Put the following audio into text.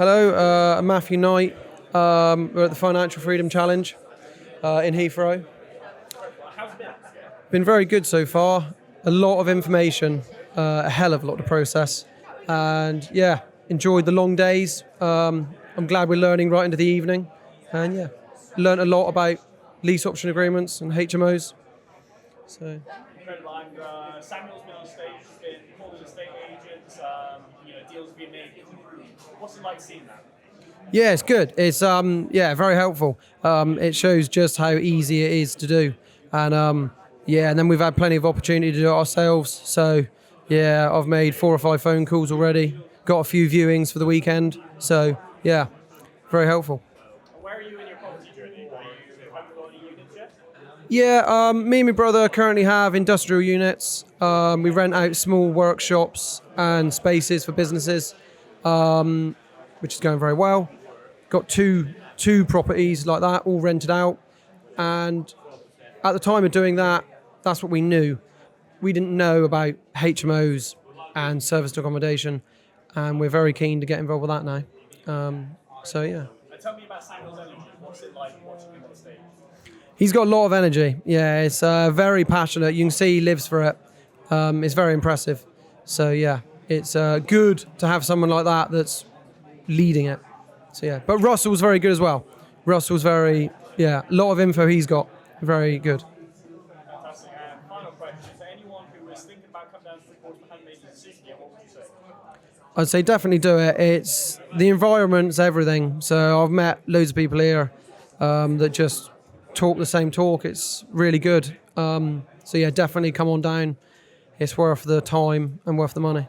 Hello, I'm Matthew Knight. We're at the Financial Freedom Challenge in Heathrow. How's it been? Been very good so far. A lot of information, a hell of a lot to process. And yeah, enjoyed the long days. I'm glad we're learning right into the evening. And yeah, learned a lot about lease option agreements and HMOs. So. Incredible. And Samuel's been on stage, he's been calling estate agents, deals have been made. What's it like seeing that? Yeah, it's good. It's very helpful. It shows just how easy it is to do, and and then we've had plenty of opportunity to do it ourselves. So yeah, I've made 4 or 5 phone calls already. Got a few viewings for the weekend. So yeah, very helpful. Where are you in your property journey? Have you got any units yet? Yeah, me and my brother currently have industrial units. We rent out small workshops and spaces for businesses, which is going very well. Got two properties like that, all rented out. And at the time of doing that, that's what we knew. We didn't know about HMOs and serviced accommodation, and we're very keen to get involved with that now. So yeah. Tell me about Samuel's energy. What's it like watching him on stage? He's got a lot of energy. Yeah, it's very passionate. You can see he lives for it. It's very impressive. So yeah, it's good to have someone like that that's leading it. So yeah, but Russell's very good as well. Russell's a lot of info he's got. Very good. Fantastic. And final question, for anyone who is thinking about coming down to the course but hasn't made a decision yet, what would you say? I'd say definitely do it. It's the environment's everything. So I've met loads of people here that just talk the same talk. It's really good. So yeah, definitely come on down. It's worth the time and worth the money.